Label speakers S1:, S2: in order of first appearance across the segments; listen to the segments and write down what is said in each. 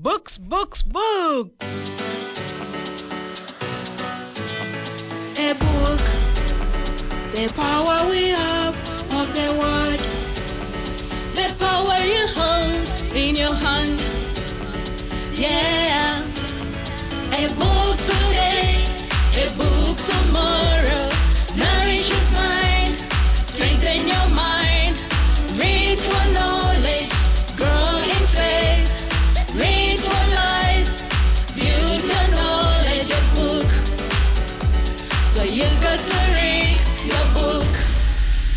S1: Books, books, books!
S2: A book, the power we have of the word, the power you hold in your hand. Yeah, a book today, a book tomorrow. Nourish your mind, strengthen your mind. Read for knowledge, grow in faith. Read for life, build your knowledge. A book, so you've got to read your book.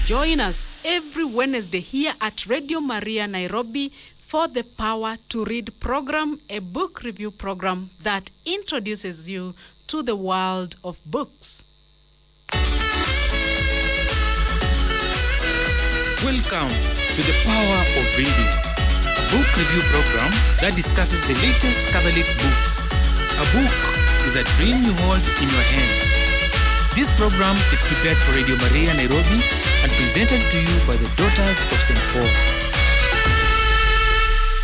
S1: Join us every Wednesday here at Radio Maria Nairobi for the Power to Read program, a book review program that introduces you to the world of books.
S3: Welcome to the Power of Reading, a book review program that discusses the latest Catholic books. A book is a dream you hold in your hand. This program is prepared for Radio Maria Nairobi and presented to you by the Daughters of St. Paul.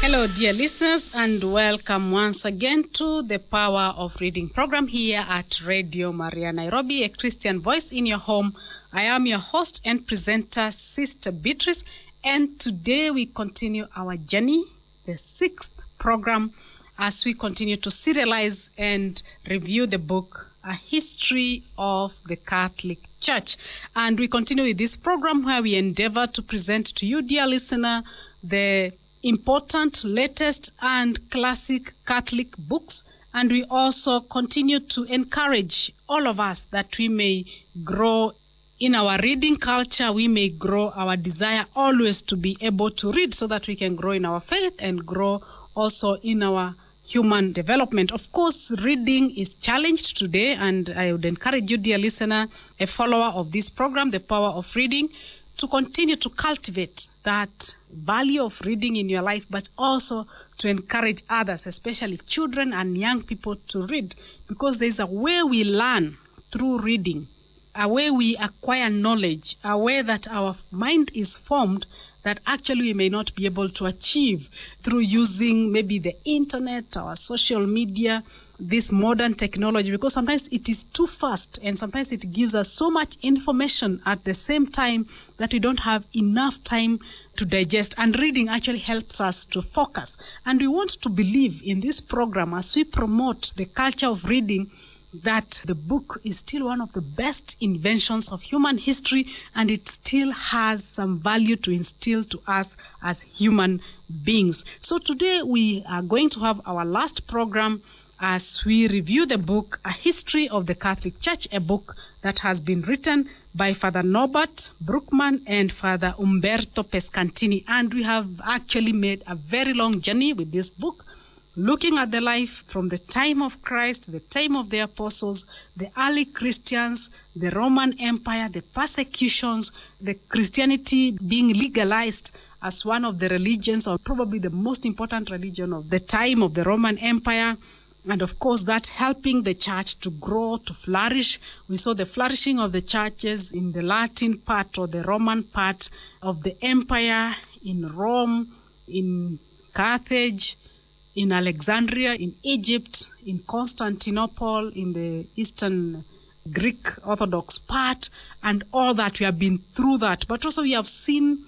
S1: Hello, dear listeners, and welcome once again to the Power of Reading program here at Radio Maria Nairobi, a Christian voice in your home. I am your host and presenter, Sister Beatrice, and today we continue our journey, the 6th program, as we continue to serialize and review the book, A History of the Catholic Church. And we continue with this program where we endeavor to present to you, dear listener, the important, latest, and classic Catholic books. And we also continue to encourage all of us that we may grow in our reading culture, we may grow our desire always to be able to read so that we can grow in our faith and grow also in our human development. Of course, reading is challenged today, and I would encourage you, dear listener, a follower of this program, The Power of Reading, to continue to cultivate that value of reading in your life, but also to encourage others, especially children and young people, to read, because there's a way we learn through reading, a way we acquire knowledge, a way that our mind is formed that actually we may not be able to achieve through using maybe the internet or social media, this modern technology, because sometimes it is too fast and sometimes it gives us so much information at the same time that we don't have enough time to digest. And reading actually helps us to focus. And we want to believe in this program, as we promote the culture of reading, that the book is still one of the best inventions of human history, and it still has some value to instill to us as human beings. So today we are going to have our last program as we review the book, A History of the Catholic Church, a book that has been written by Father Norbert Bruckmann and Father Umberto Pescantini. And we have actually made a very long journey with this book, looking at the life from the time of Christ, the time of the apostles, the early Christians, the Roman Empire, the persecutions, the Christianity being legalized as one of the religions, or probably the most important religion of the time of the Roman Empire. And of course, that helping the church to grow, to flourish. We saw the flourishing of the churches in the Latin part or the Roman part of the empire, in Rome, in Carthage, in Alexandria, in Egypt, in Constantinople, in the Eastern Greek Orthodox part, and all that. We have been through that. But also we have seen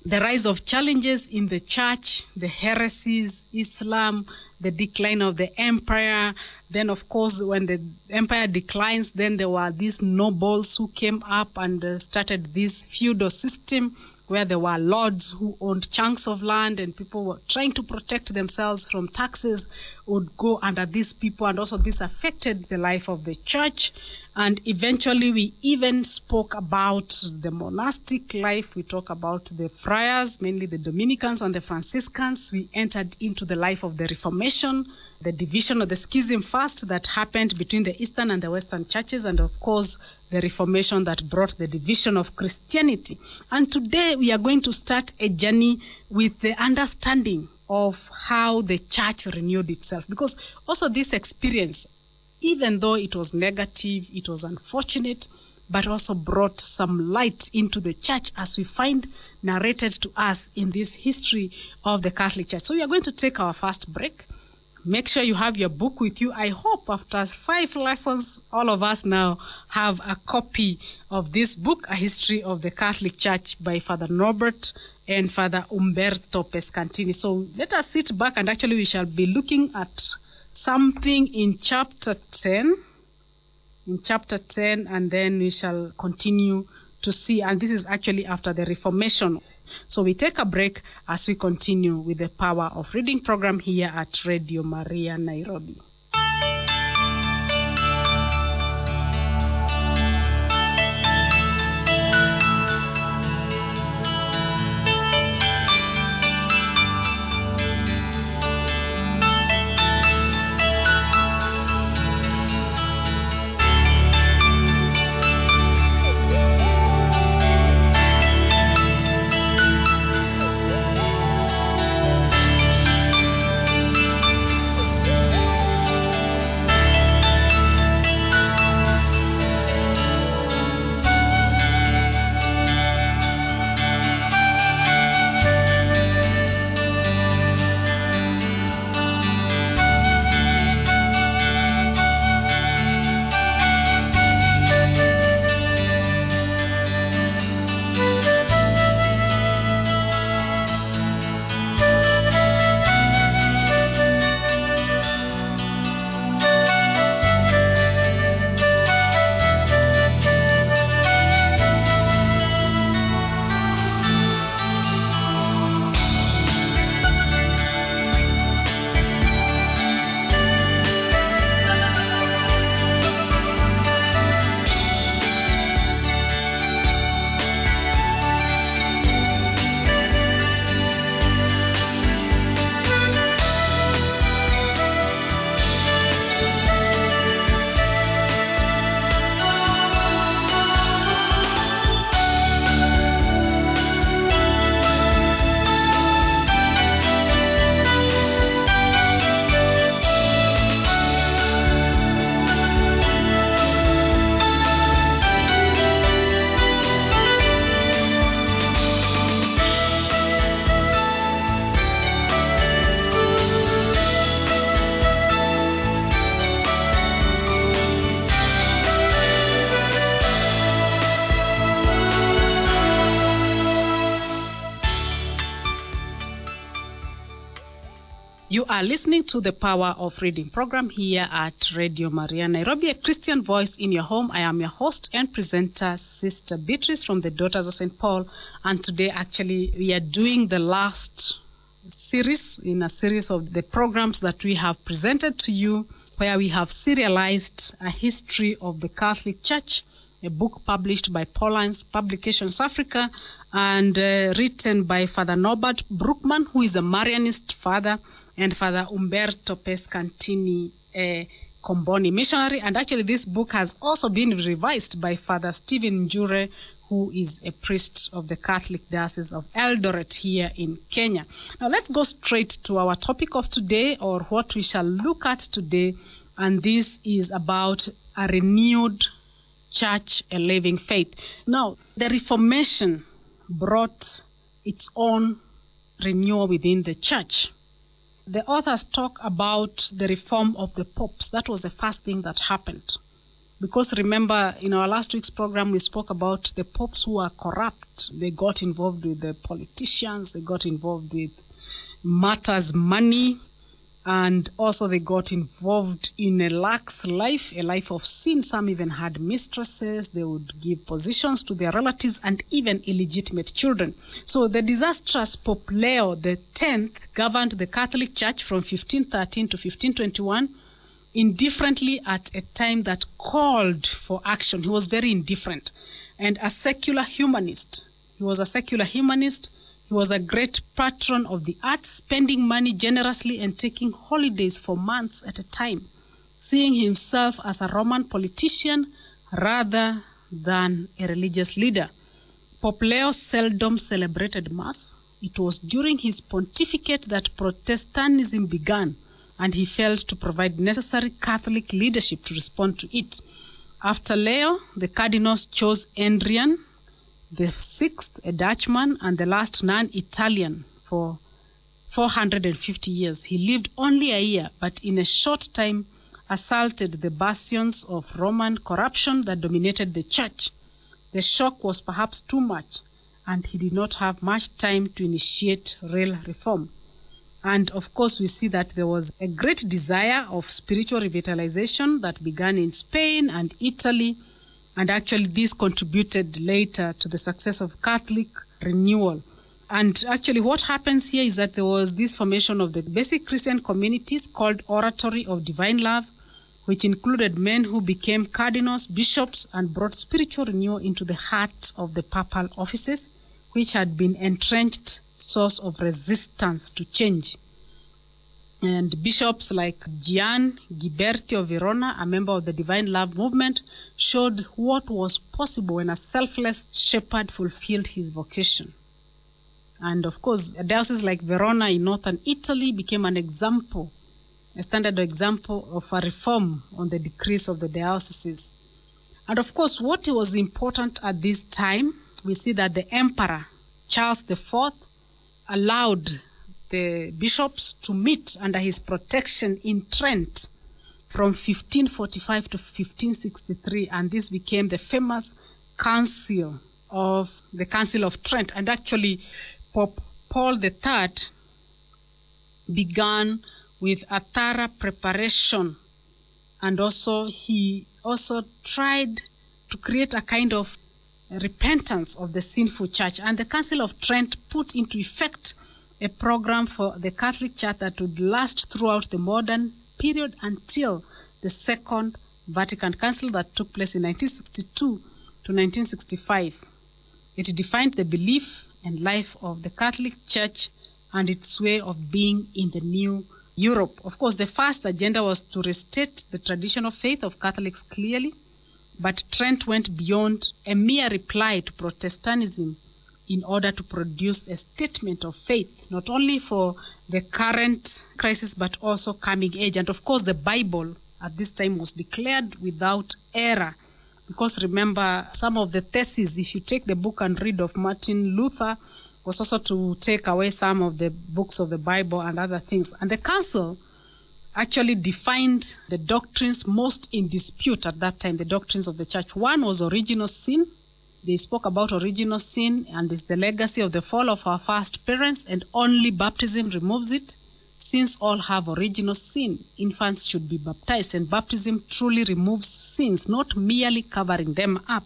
S1: the rise of challenges in the church, the heresies, Islam, the decline of the empire. Then, of course, when the empire declines, then there were these nobles who came up and started this feudal system, where there were lords who owned chunks of land, and people were trying to protect themselves from taxes would go under these people, and also this affected the life of the church. And eventually we even spoke about the monastic life. We talk about the friars, mainly the Dominicans and the Franciscans. We entered into the life of the Reformation, the division of the schism first that happened between the Eastern and the Western churches, and of course the Reformation that brought the division of Christianity. And today we are going to start a journey with the understanding of how the church renewed itself, because also this experience, even though it was negative, it was unfortunate, but also brought some light into the church, as we find narrated to us in this history of the Catholic Church. So we are going to take our first break. Make sure you have your book with you. I hope after 5 lessons, all of us now have a copy of this book, A History of the Catholic Church by Father Norbert and Father Umberto Pescantini. So let us sit back, and actually we shall be looking at something in chapter 10. And then we shall continue to see, and this is actually after the Reformation. So we take a break as we continue with the Power of Reading program here at Radio Maria Nairobi. You are listening to the Power of Reading program here at Radio Maria Nairobi, a Christian voice in your home. I am your host and presenter, Sister Beatrice from the Daughters of St. Paul. And today, actually, we are doing the last series in a series of the programs that we have presented to you, where we have serialized a history of the Catholic Church, a book published by Pauline's Publications Africa and written by Father Norbert Bruckmann, who is a Marianist father, and Father Umberto Pescantini, a Comboni missionary. And actually this book has also been revised by Father Stephen Njure, who is a priest of the Catholic Diocese of Eldoret here in Kenya. Now let's go straight to our topic of today, or what we shall look at today, and this is about a renewed church, a living faith. Now, the Reformation brought its own renewal within the church. The authors talk about the reform of the popes. That was the first thing that happened. Because remember, in our last week's program, we spoke about the popes who are corrupt. They got involved with the politicians, they got involved with matters, money, and also they got involved in a lax life, a life of sin. Some even had mistresses. They would give positions to their relatives and even illegitimate children. So the disastrous Pope Leo X governed the Catholic Church from 1513 to 1521 indifferently at a time that called for action. He was very indifferent and a secular humanist. He was a secular humanist. He was a great patron of the arts, spending money generously and taking holidays for months at a time, seeing himself as a Roman politician rather than a religious leader. Pope Leo seldom celebrated Mass. It was during his pontificate that Protestantism began, and he failed to provide necessary Catholic leadership to respond to it. After Leo, the cardinals chose Adrian the sixth, a Dutchman, and the last non-Italian for 450 years. He lived only a year, but in a short time assaulted the bastions of Roman corruption that dominated the church. The shock was perhaps too much, and he did not have much time to initiate real reform. And of course, we see that there was a great desire of spiritual revitalization that began in Spain and Italy, and actually this contributed later to the success of Catholic renewal. And actually what happens here is that there was this formation of the basic Christian communities called Oratory of Divine Love, which included men who became cardinals, bishops, and brought spiritual renewal into the heart of the papal offices, which had been entrenched source of resistance to change. And bishops like Gian Ghiberti of Verona, a member of the Divine Love movement, showed what was possible when a selfless shepherd fulfilled his vocation. And of course, a diocese like Verona in northern Italy became an example, a standard example of a reform on the decrees of the dioceses. And of course, what was important at this time, we see that the Emperor Charles IV allowed the bishops to meet under his protection in Trent from 1545 to 1563, and this became the famous Council of Trent. And actually, Pope Paul III began with a thorough preparation, and he also tried to create a kind of repentance of the sinful church. And the Council of Trent put into effect a program for the Catholic Church that would last throughout the modern period until the Second Vatican Council that took place in 1962 to 1965. It defined the belief and life of the Catholic Church and its way of being in the new Europe. Of course, the first agenda was to restate the traditional faith of Catholics clearly, but Trent went beyond a mere reply to Protestantism in order to produce a statement of faith, not only for the current crisis, but also coming age. And of course, the Bible at this time was declared without error. Because remember, some of the theses, if you take the book and read of Martin Luther, was also to take away some of the books of the Bible and other things. And the council actually defined the doctrines most in dispute at that time, the doctrines of the church. One was original sin. They spoke about original sin and it's the legacy of the fall of our first parents, and only baptism removes it. Since all have original sin, infants should be baptized, and baptism truly removes sins, not merely covering them up.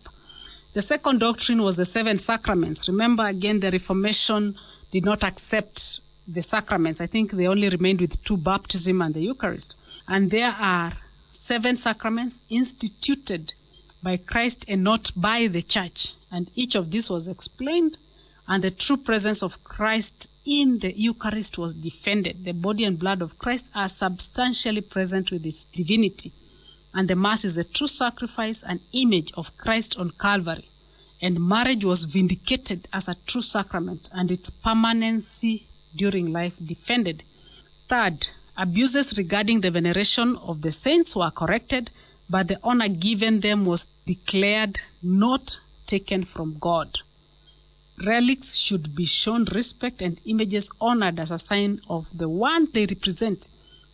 S1: The second doctrine was the seven sacraments. Remember, again, the Reformation did not accept the sacraments. I think they only remained with two, baptism and the Eucharist. And there are 7 sacraments instituted by Christ and not by the church. And each of these was explained, and the true presence of Christ in the Eucharist was defended. The body and blood of Christ are substantially present with its divinity. And the Mass is a true sacrifice, an image of Christ on Calvary. And marriage was vindicated as a true sacrament, and its permanency during life defended. Third, abuses regarding the veneration of the saints were corrected, but the honor given them was declared not taken from God. Relics should be shown respect and images honored as a sign of the one they represent,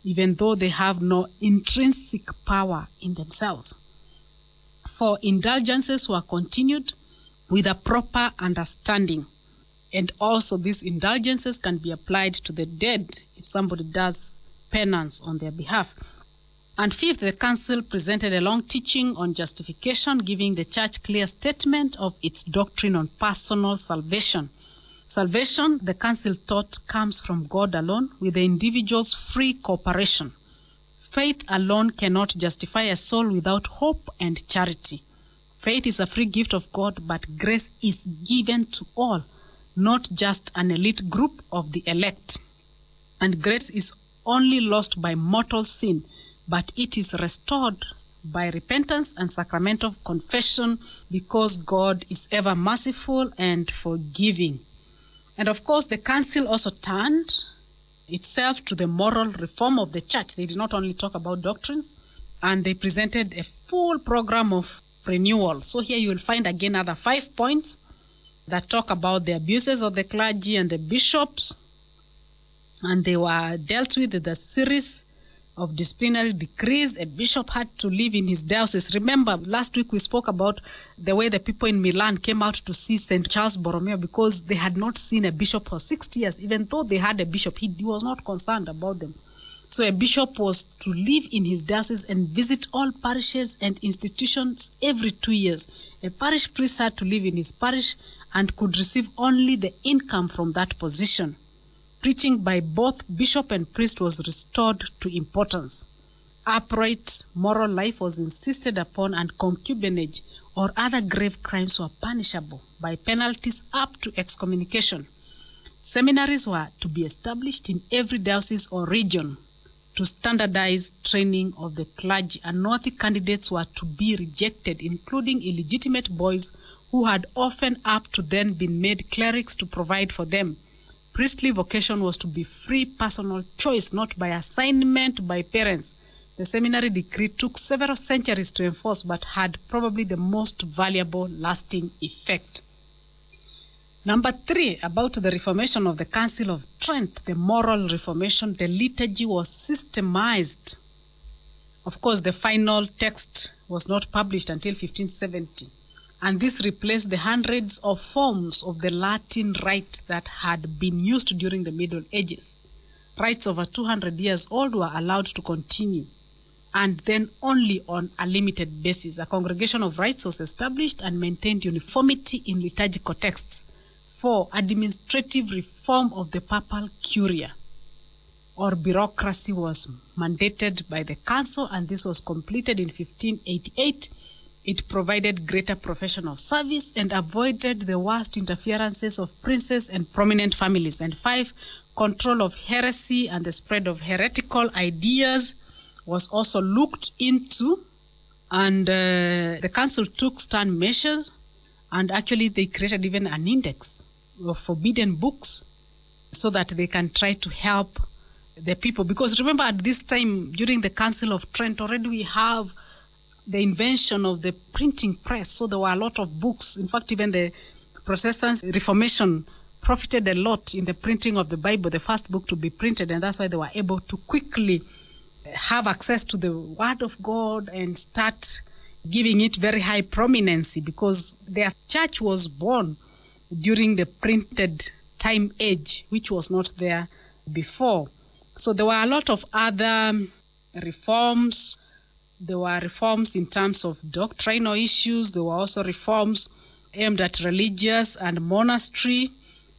S1: even though they have no intrinsic power in themselves. 4, indulgences were continued with a proper understanding. And also these indulgences can be applied to the dead if somebody does penance on their behalf. And 5th, the council presented a long teaching on justification, giving the church clear statement of its doctrine on personal salvation. Salvation, the council taught, comes from God alone, with the individual's free cooperation. Faith alone cannot justify a soul without hope and charity. Faith is a free gift of God, but grace is given to all, not just an elite group of the elect. And grace is only lost by mortal sin, but it is restored by repentance and sacramental confession, because God is ever merciful and forgiving. And of course, the council also turned itself to the moral reform of the church. They did not only talk about doctrines, and they presented a full program of renewal. So here you will find again other 5 points that talk about the abuses of the clergy and the bishops, and they were dealt with in the series of disciplinary decrees. A bishop had to live in his diocese. Remember, last week we spoke about the way the people in Milan came out to see St. Charles Borromeo because they had not seen a bishop for 60 years. Even though they had a bishop, he was not concerned about them. So a bishop was to live in his diocese and visit all parishes and institutions every 2 years. A parish priest had to live in his parish and could receive only the income from that position. Preaching by both bishop and priest was restored to importance. Upright moral life was insisted upon, and concubinage or other grave crimes were punishable by penalties up to excommunication. Seminaries were to be established in every diocese or region to standardize training of the clergy. Unworthy candidates were to be rejected, including illegitimate boys who had often up to then been made clerics to provide for them. Priestly vocation was to be free personal choice, not by assignment by parents. The seminary decree took several centuries to enforce, but had probably the most valuable lasting effect. Number 3, about the reformation of the Council of Trent, the moral reformation. The liturgy was systemized. Of course, the final text was not published until 1570. And this replaced the hundreds of forms of the Latin rite that had been used during the Middle Ages. Rites over 200 years old were allowed to continue, and then only on a limited basis. A congregation of rites was established and maintained uniformity in liturgical texts. 4. Administrative reform of the papal curia or bureaucracy was mandated by the council, and this was completed in 1588. It provided greater professional service and avoided the worst interferences of princes and prominent families. And 5, control of heresy and the spread of heretical ideas was also looked into, and the council took stern measures, and actually they created even an index of forbidden books so that they can try to help the people. Because remember, at this time, during the Council of Trent, already we have the invention of the printing press, so there were a lot of books. In fact, even the Protestant Reformation profited a lot in the printing of the Bible, the first book to be printed, and that's why they were able to quickly have access to the Word of God and start giving it very high prominence, because their church was born during the printed time age, which was not there before. So there were a lot of other reforms. There were reforms in terms of doctrinal issues. There were also reforms aimed at religious and monastery,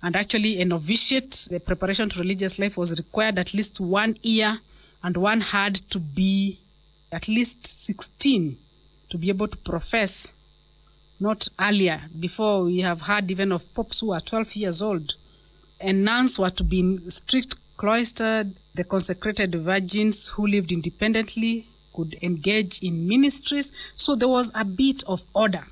S1: and actually a novitiate. The preparation to religious life was required at least 1 year, and one had to be at least 16 to be able to profess, not earlier. Before, we have heard even of popes who are 12 years old. And nuns were to be in strict cloistered. The consecrated virgins who lived independently could engage in ministries. So there was a bit of order.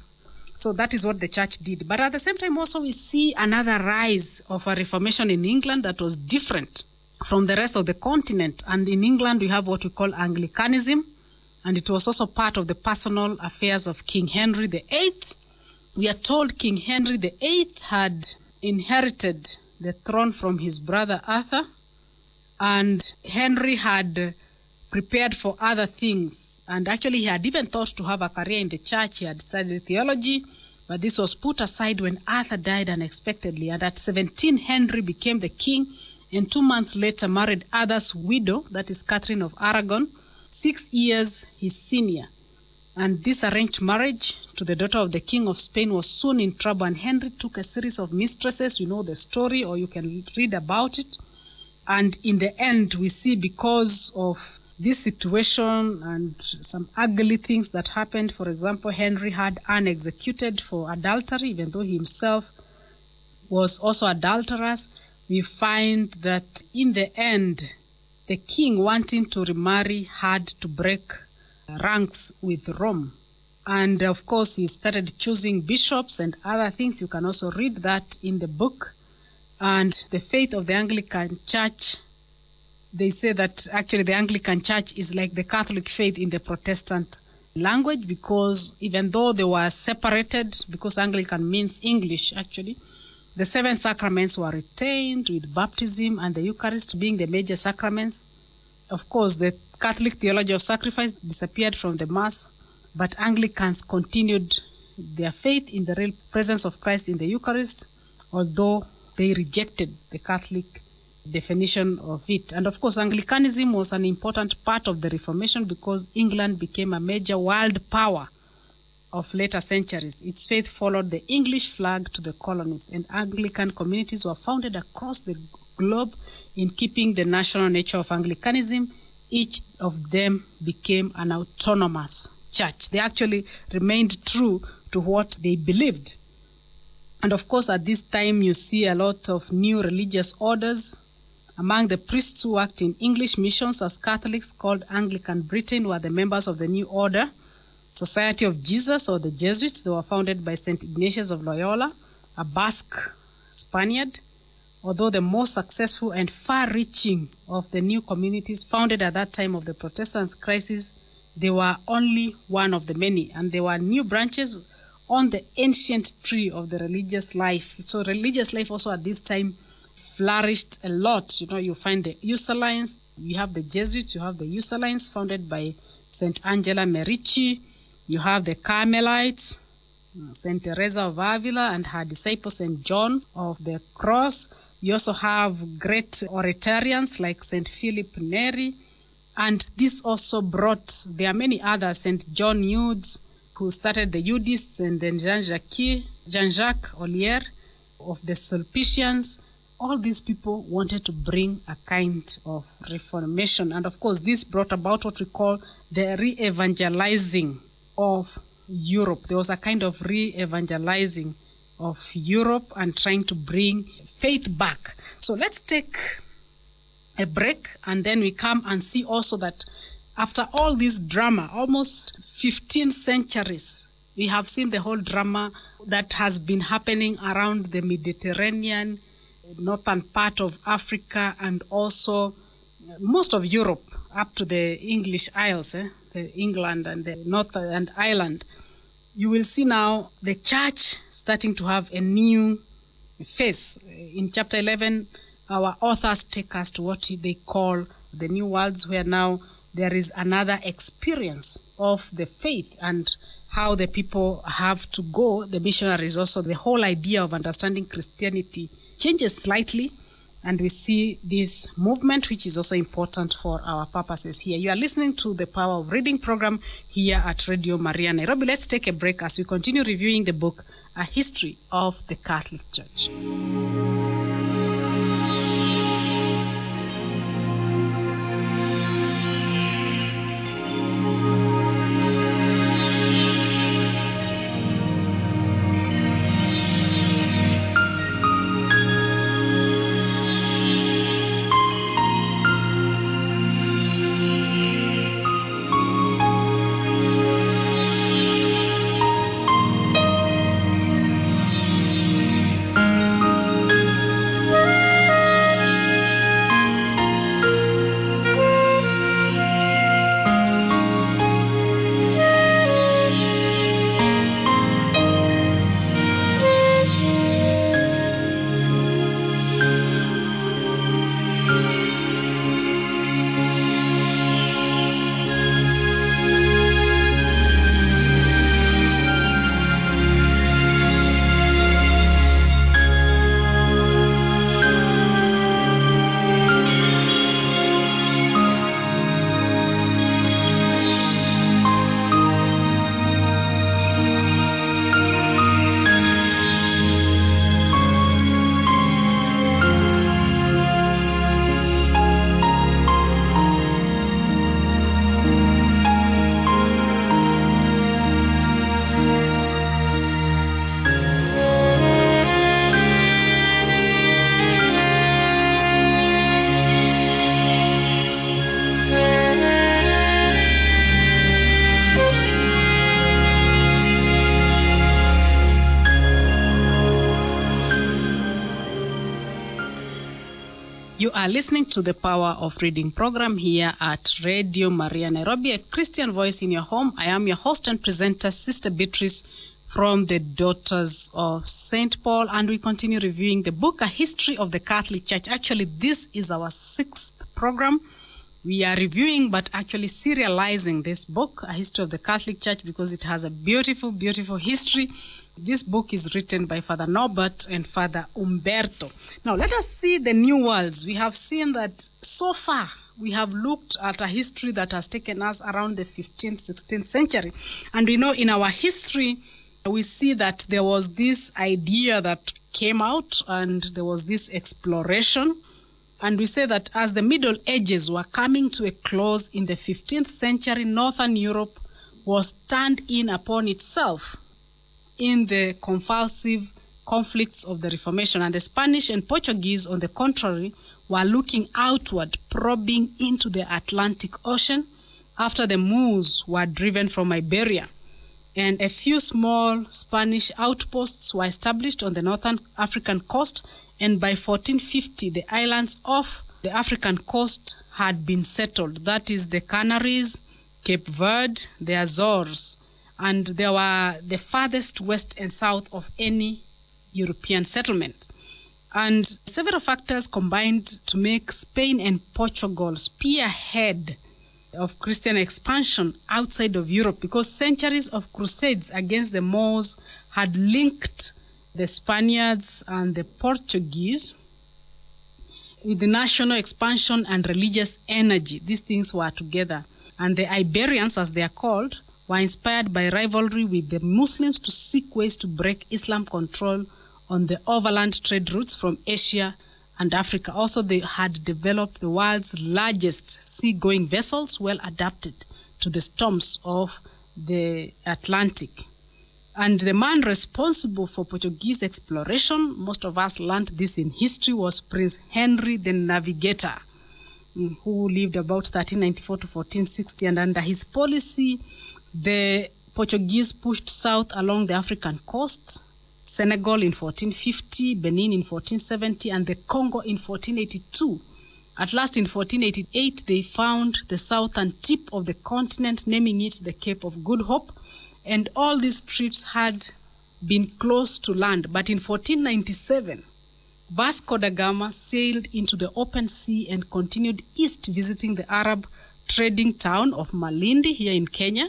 S1: So that is what the church did. But at the same time also we see another rise of a reformation in England that was different from the rest of the continent. And in England we have what we call Anglicanism, and it was also part of the personal affairs of King Henry VIII. We are told King Henry VIII had inherited the throne from his brother Arthur, and Henry had prepared for other things, and actually he had even thought to have a career in the church. He had studied theology, but this was put aside when Arthur died unexpectedly, and at 17 Henry became the king, and 2 months later married Arthur's widow, that is Catherine of Aragon, 6 years his senior. And this arranged marriage to the daughter of the King of Spain was soon in trouble, and Henry took a series of mistresses. You know the story, or you can read about it. And in the end, we see because of this situation and some ugly things that happened, for example, Henry had Anne executed for adultery, even though he himself was also adulterous. We find that in the end, the king, wanting to remarry, had to break ranks with Rome. And of course, he started choosing bishops and other things. You can also read that in the book. And the faith of the Anglican Church they say that actually the Anglican Church is like the Catholic faith in the Protestant language, because even though they were separated, because Anglican means English actually, the 7 sacraments were retained, with baptism and the Eucharist being the major sacraments. Of course, the Catholic theology of sacrifice disappeared from the Mass, but Anglicans continued their faith in the real presence of Christ in the Eucharist, although they rejected the Catholic definition of it. And of course, Anglicanism was an important part of the Reformation, because England became a major world power of later centuries. Its faith followed the English flag to the colonies, and Anglican communities were founded across the globe in keeping the national nature of Anglicanism. Each of them became an autonomous church. They actually remained true to what they believed. And of course, at this time, you see a lot of new religious orders. Among the priests who worked in English missions as Catholics called Anglican Britain were the members of the New Order, Society of Jesus, or the Jesuits. They were founded by St. Ignatius of Loyola, a Basque Spaniard. Although the most successful and far-reaching of the new communities founded at that time of the Protestant crisis, they were only one of the many, and there were new branches on the ancient tree of the religious life. So religious life also at this time flourished a lot. You know, you find the Ursulines, you have the Jesuits, you have the Ursulines founded by St. Angela Merici, you have the Carmelites, St. Teresa of Avila and her disciple St. John of the Cross. You also have great Oratarians like St. Philip Neri, and this also brought, there are many others, St. John Eudes, who started the Eudists, and then Jean-Jacques Ollier of the Sulpicians. All these people wanted to bring a kind of reformation, and of course this brought about what we call the re-evangelizing of Europe. There was a kind of re-evangelizing of Europe and trying to bring faith back. So let's take a break, and then we come and see also that after all this drama, almost 15 centuries, we have seen the whole drama that has been happening around the Mediterranean, northern part of Africa, and also most of Europe up to the English Isles, the England and the North and Ireland. You will see now the church starting to have a new face. In chapter 11, our authors take us to what they call the new worlds, where now there is another experience of the faith and how the people have to go, the missionaries also. The whole idea of understanding Christianity changes slightly, and we see this movement, which is also important for our purposes here. You are listening to the Power of Reading program here at Radio Maria Nairobi. Let's take a break as we continue reviewing the book, A History of the Catholic Church. are listening to the Power of Reading program here at Radio Maria Nairobi, a Christian voice in your home. I am your host and presenter, Sister Beatrice, from the Daughters of St. Paul, and we continue reviewing the book, A History of the Catholic Church. Actually, this is our 6th program. We are reviewing, but actually serializing this book, A History of the Catholic Church, because it has a beautiful, beautiful history. This book is written by Father Norbert and Father Umberto. Now, let us see the new worlds. We have seen that so far we have looked at a history that has taken us around the 15th, 16th century. And we know in our history, we see that there was this idea that came out, and there was this exploration. And we say that as the Middle Ages were coming to a close in the 15th century, Northern Europe was turned in upon itself in the convulsive conflicts of the Reformation. And the Spanish and Portuguese, on the contrary, were looking outward, probing into the Atlantic Ocean after the Moors were driven from Iberia. And a few small Spanish outposts were established on the northern African coast, and by 1450 the islands off the African coast had been settled. That is the Canaries, Cape Verde, the Azores, and they were the farthest west and south of any European settlement. And several factors combined to make Spain and Portugal spearhead of Christian expansion outside of Europe, because centuries of crusades against the Moors had linked the Spaniards and the Portuguese with the national expansion and religious energy. These things were together. And the Iberians, as they are called, were inspired by rivalry with the Muslims to seek ways to break Islam control on the overland trade routes from Asia and Africa. Also, they had developed the world's largest sea-going vessels, well adapted to the storms of the Atlantic. And the man responsible for Portuguese exploration, most of us learned this in history, was Prince Henry the Navigator, who lived about 1394 to 1460. And under his policy, the Portuguese pushed south along the African coast, Senegal in 1450, Benin in 1470, and the Congo in 1482. At last, in 1488, they found the southern tip of the continent, naming it the Cape of Good Hope, and all these trips had been close to land. But in 1497, Vasco da Gama sailed into the open sea and continued east, visiting the Arab trading town of Malindi here in Kenya,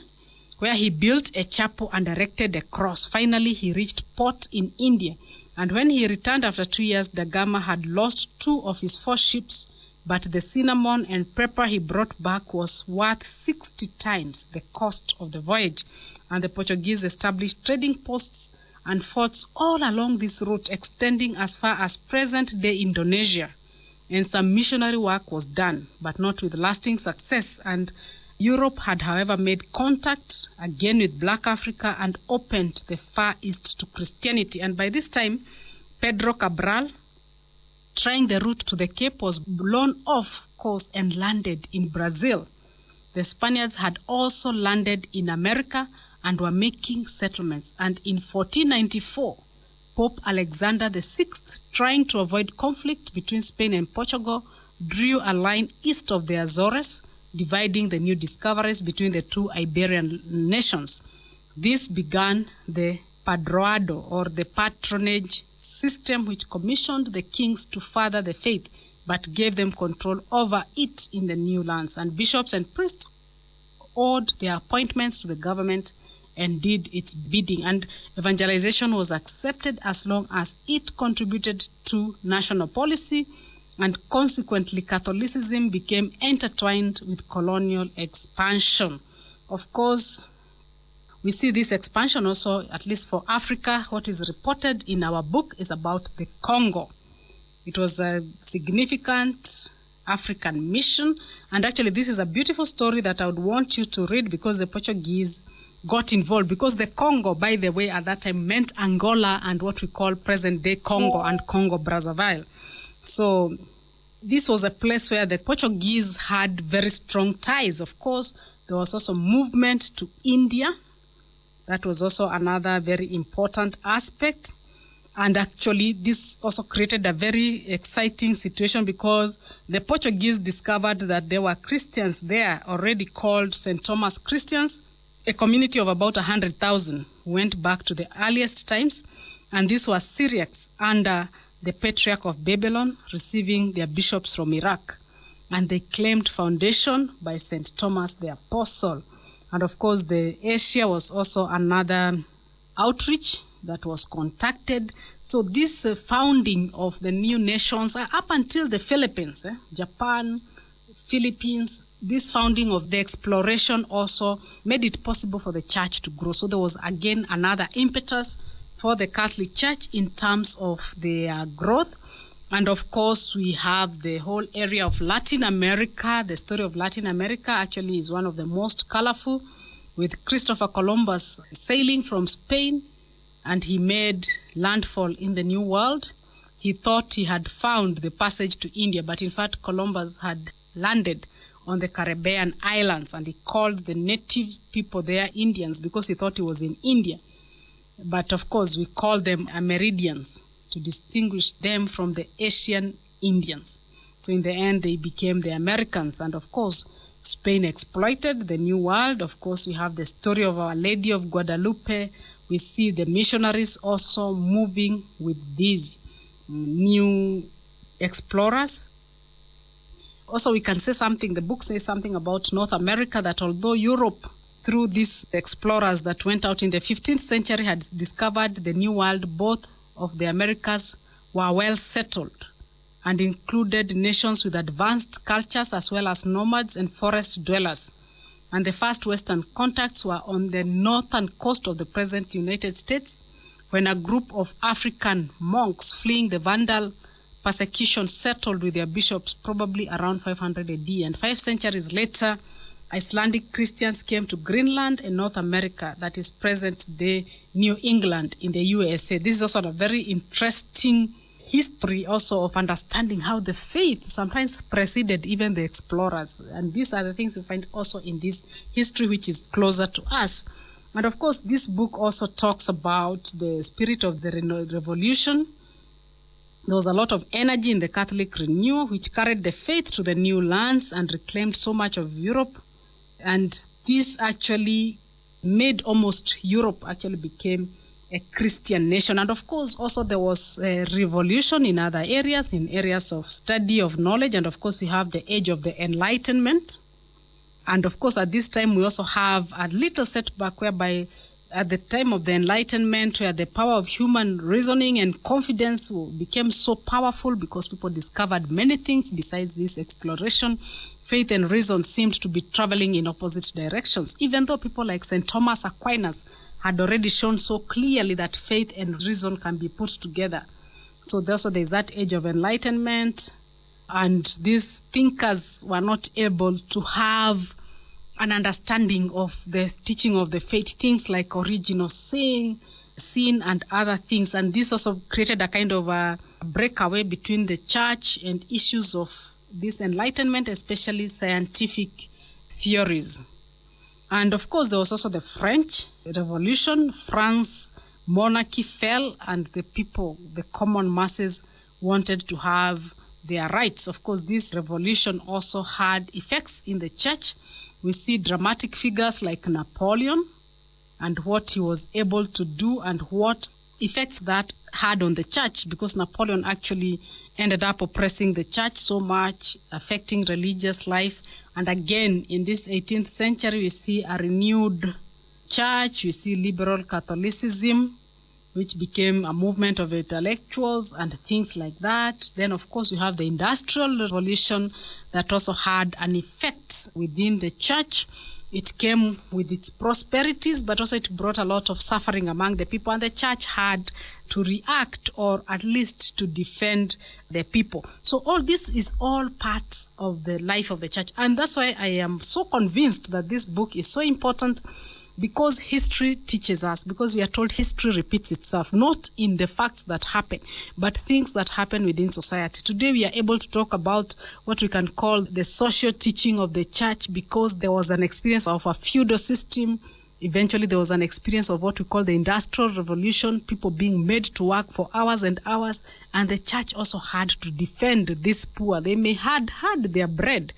S1: where he built a chapel and erected a cross. Finally, he reached port in India. And when he returned after 2 years, Da Gama had lost 2 of his 4 ships, but the cinnamon and pepper he brought back was worth 60 times the cost of the voyage. And the Portuguese established trading posts and forts all along this route, extending as far as present-day Indonesia. And some missionary work was done, but not with lasting success. And Europe had, however, made contact again with Black Africa and opened the Far East to Christianity. And by this time, Pedro Cabral, trying the route to the Cape, was blown off course and landed in Brazil. The Spaniards had also landed in America and were making settlements. And in 1494, Pope Alexander VI, trying to avoid conflict between Spain and Portugal, drew a line east of the Azores, dividing the new discoveries between the 2 Iberian nations. This began the padroado, or the patronage system, which commissioned the kings to further the faith, but gave them control over it in the new lands. And bishops and priests owed their appointments to the government and did its bidding. And evangelization was accepted as long as it contributed to national policy, and consequently Catholicism became intertwined with colonial expansion. Of course, we see this expansion also, at least for Africa. What is reported in our book is about the Congo. It was a significant African mission, and actually this is a beautiful story that I would want you to read, because the Portuguese got involved, because the Congo, by the way, at that time meant Angola and what we call present-day Congo and Congo-Brazzaville. So this was a place where the Portuguese had very strong ties. Of course, there was also movement to India. That was also another very important aspect.
S4: And actually, this also created a very exciting situation because the Portuguese discovered that there were Christians there already called St. Thomas Christians, a community of about 100,000 who went back to the earliest times. And this was Syriacs under the Patriarch of Babylon, receiving their bishops from Iraq. And they claimed foundation by St. Thomas the Apostle. And of course, the Asia was also another outreach that was contacted. So this founding of the new nations, up until the Philippines, Japan, Philippines, this founding of the exploration also made it possible for the church to grow. So there was again another impetus for the Catholic Church in terms of their growth. And of course, we have the whole area of Latin America. The story of Latin America actually is one of the most colorful, with Christopher Columbus sailing from Spain, and he made landfall in the New World. He thought he had found the passage to India, but in fact, Columbus had landed on the Caribbean islands, and he called the native people there Indians because he thought he was in India. But of course, we call them Amerindians to distinguish them from the Asian Indians. So in the end, they became the Americans. And of course, Spain exploited the New World. Of course, we have the story of Our Lady of Guadalupe. We see the missionaries also moving with these new explorers. Also, we can say something, the book says something about North America, that although Europe, through these explorers that went out in the 15th century, had discovered the New World, both of the Americas were well settled and included nations with advanced cultures as well as nomads and forest dwellers. And the first Western contacts were on the northern coast of the present United States, when a group of African monks fleeing the Vandal persecution settled with their bishops probably around 500 AD. And 5 centuries later, Icelandic Christians came to Greenland and North America, that is present-day New England in the USA. This is also a very interesting history also of understanding how the faith sometimes preceded even the explorers. And these are the things we find also in this history which is closer to us. And of course, this book also talks about the spirit of the revolution. There was a lot of energy in the Catholic renewal which carried the faith to the new lands and reclaimed so much of Europe. And this actually made almost Europe actually became a Christian nation. And of course, also there was a revolution in other areas, in areas of study, of knowledge. And of course, we have the age of the Enlightenment. And of course, at this time, we also have a little setback whereby at the time of the Enlightenment, where the power of human reasoning and confidence became so powerful because people discovered many things besides this exploration, faith and reason seemed to be traveling in opposite directions, even though people like St. Thomas Aquinas had already shown so clearly that faith and reason can be put together. So also there's that age of Enlightenment, and these thinkers were not able to have an understanding of the teaching of the faith, things like original sin and other things. And this also created a kind of a breakaway between the church and issues of this Enlightenment, especially scientific theories. And of course, there was also the French Revolution. France monarchy fell, and the people, the common masses, wanted to have their rights. Of course, this revolution also had effects in the church. We see dramatic figures like Napoleon and what he was able to do and what effects that had on the church, because Napoleon actually ended up oppressing the church so much, affecting religious life. And again, in this 18th century, we see a renewed church. We see liberal Catholicism, which became a movement of intellectuals and things like that. Then, of course, we have the Industrial Revolution that also had an effect within the church. It came with its prosperities, but also it brought a lot of suffering among the people, and the church had to react, or at least to defend the people. So all this is all parts of the life of the church, and that's why I am so convinced that this book is so important, because history teaches us, because we are told history repeats itself, not in the facts that happen, but things that happen within society. Today we are able to talk about what we can call the social teaching of the church, because there was an experience of a feudal system Eventually, there was an experience of what we call the Industrial Revolution, people being made to work for hours and hours, and the church also had to defend these poor. They may had their bread,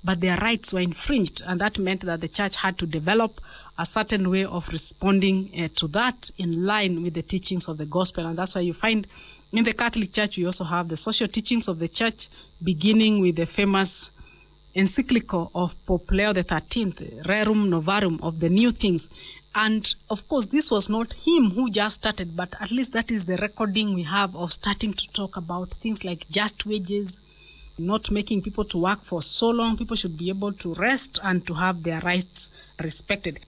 S4: but their rights were infringed, and that meant that the church had to develop a certain way of responding to that in line with the teachings of the gospel. And that's why you find in the Catholic Church we also have the social teachings of the church, beginning with the famous encyclical of Pope Leo XIII, Rerum Novarum, of the new things. And of course, this was not him who just started, but at least that is the recording we have of starting to talk about things like just wages, not making people to work for so long. People should be able to rest and to have their rights respected.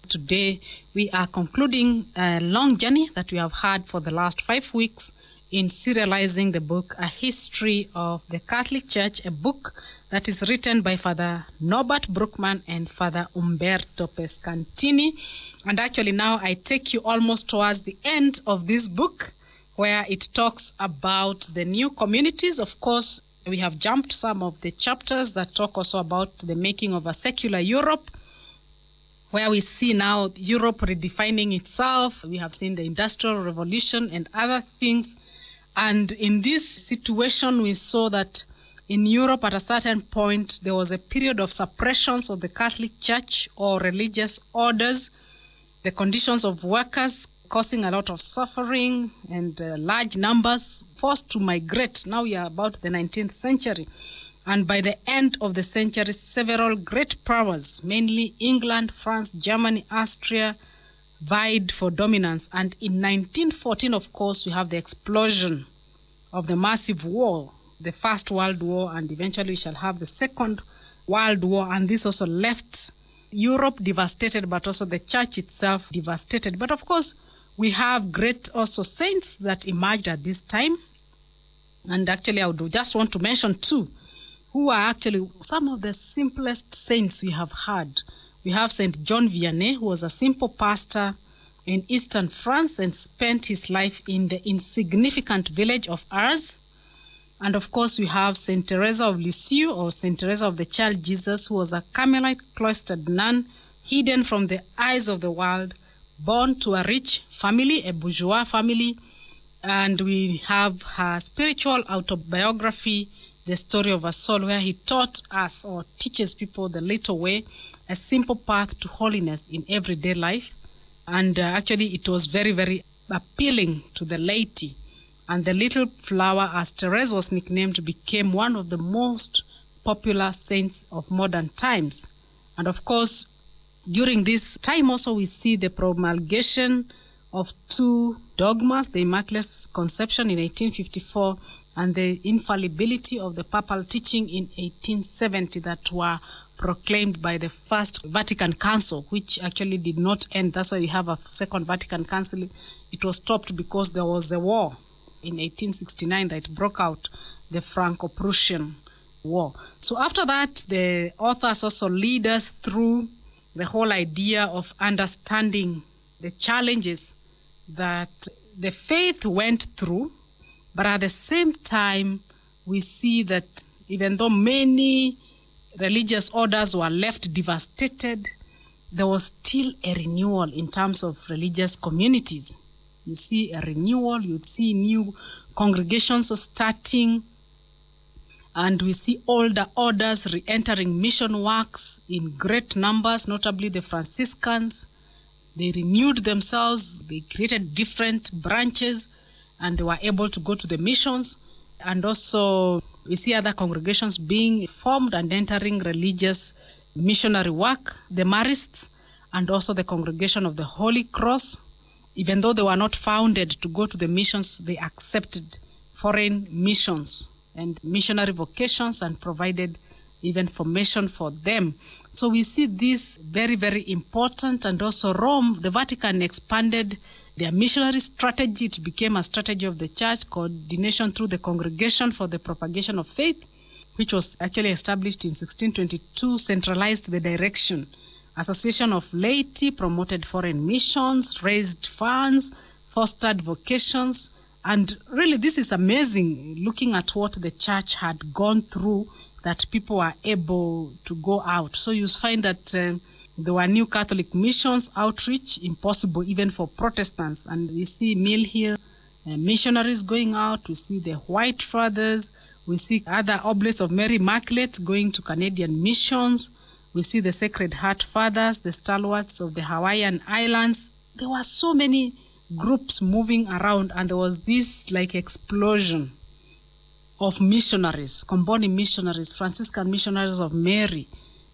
S4: Today, we are concluding a long journey that we have had for the last 5 weeks in serializing the book, A History of the Catholic Church, a book that is written by Father Norbert Bruckmann and Father Umberto Pescantini. And actually now I take you almost towards the end of this book, where it talks about the new communities. Of course, we have jumped some of the chapters that talk also about the making of a secular Europe, where we see now Europe redefining itself. We have seen the Industrial Revolution and other things. And in this situation, we saw that in Europe at a certain point, there was a period of suppressions of the Catholic Church or religious orders, the conditions of workers causing a lot of suffering, and large numbers forced to migrate. Now we are about the 19th century. And by the end of the century, several great powers, mainly England, France, Germany, Austria, vied for dominance. And in 1914, of course, we have the explosion of the massive war, the First World War, and eventually we shall have the Second World War. And this also left Europe devastated, but also the church itself devastated. But of course, we have great also saints that emerged at this time. And actually, I would just want to mention two, who are actually some of the simplest saints we have had. We have Saint John Vianney, who was a simple pastor in eastern France and spent his life in the insignificant village of Ars. And of course, we have Saint Teresa of Lisieux, or Saint Teresa of the Child Jesus, who was a Carmelite cloistered nun, hidden from the eyes of the world, born to a rich family, a bourgeois family. And we have her spiritual autobiography, The Story of a Soul, where he taught us or teaches people the little way, a simple path to holiness in everyday life. And actually it was very, very appealing to the laity. And the little flower, as Therese was nicknamed, became one of the most popular saints of modern times. And of course, during this time also we see the promulgation of two dogmas, the Immaculate Conception in 1854 and the infallibility of the papal teaching in 1870, that were proclaimed by the First Vatican Council, which actually did not end. That's why we have a Second Vatican Council. It was stopped because there was a war in 1869 that broke out, the Franco-Prussian War. So after that, the authors also lead us through the whole idea of understanding the challenges that the faith went through, but at the same time, we see that even though many religious orders were left devastated, there was still a renewal in terms of religious communities. You see a renewal, you see new congregations starting, and we see older orders re-entering mission works in great numbers, notably the Franciscans. They renewed themselves, they created different branches, and they were able to go to the missions. And also we see other congregations being formed and entering religious missionary work, the Marists, and also the Congregation of the Holy Cross. Even though they were not founded to go to the missions, they accepted foreign missions and missionary vocations and provided even formation for them. So we see this very, very important. And also Rome, the Vatican expanded their missionary strategy. It became a strategy of the church, coordination through the Congregation for the Propagation of Faith, which was actually established in 1622, centralized the direction. Association of laity promoted foreign missions, raised funds, fostered vocations, And really, this is amazing, looking at what the church had gone through, that people were able to go out. So you find that there were new Catholic missions outreach, impossible even for Protestants. And we see Mill Hill missionaries going out. We see the White Fathers. We see other Oblates of Mary Immaculate going to Canadian missions. We see the Sacred Heart Fathers, the stalwarts of the Hawaiian Islands. There were so many groups moving around, and there was this like explosion of missionaries, Comboni missionaries, Franciscan missionaries of Mary,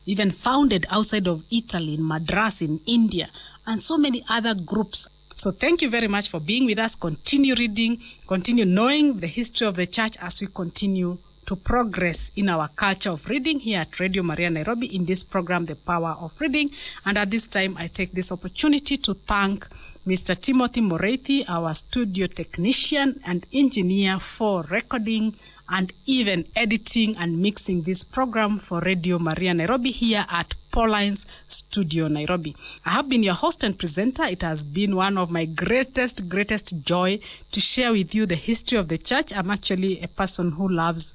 S4: even founded outside of Italy, in Madras, in India, and so many other groups. So thank you very much for being with us. Continue reading, continue knowing the history of the church as we continue to progress in our culture of reading here at Radio Maria Nairobi in this program, The Power of Reading. And at this time, I take this opportunity to thank Mr. Timothy Morethi, our studio technician and engineer, for recording and even editing and mixing this program for Radio Maria Nairobi here at Pauline's Studio Nairobi. I have been your host and presenter. It has been one of my greatest joy to share with you the history of the church. I'm actually a person who loves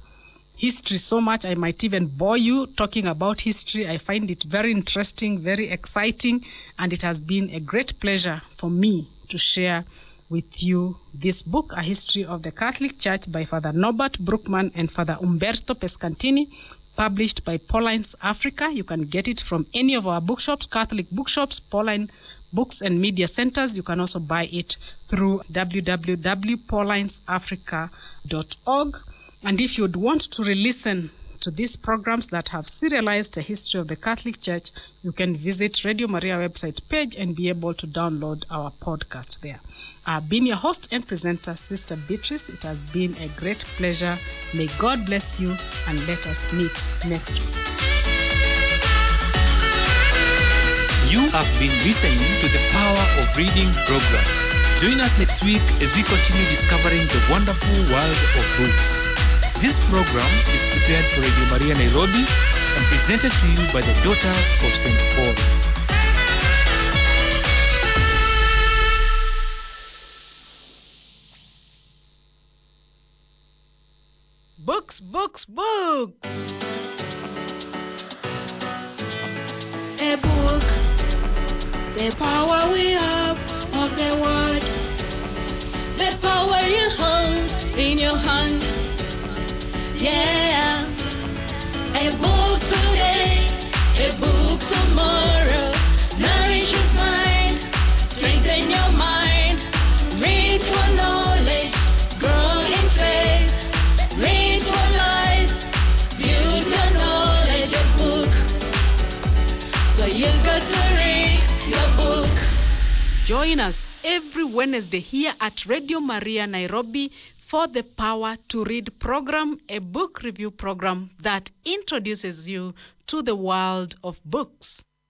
S4: history so much. I might even bore you talking about history. I find it very interesting, very exciting, and it has been a great pleasure for me to share with you this book, A History of the Catholic Church by Father Norbert Bruckmann and Father Umberto Pescantini, published by Pauline's Africa. You can get it from any of our bookshops, Catholic bookshops, Pauline Books and Media Centers. You can also buy it through www.paulinesafrica.org. And if you'd want to re-listen to these programs that have serialized the history of the Catholic Church, you can visit Radio Maria website page and be able to download our podcast there. I've been your host and presenter, Sister Beatrice. It has been a great pleasure. May God bless you, and let us meet next week.
S3: You have been listening to the Power of Reading program. Join us next week as we continue discovering the wonderful world of books. This program is prepared for Radio Maria Nairobi and presented to you by the Daughters of St. Paul.
S4: Books.
S2: A book, the power we have of the word, the power you hold in your hand. Yeah, a book today, a book tomorrow. Nourish your mind, strengthen your mind. Read for knowledge, grow in faith. Read for life, build your knowledge. A book, so you've got to read your book.
S4: Join us every Wednesday here at Radio Maria Nairobi for the Power to Read program, a book review program that introduces you to the world of books.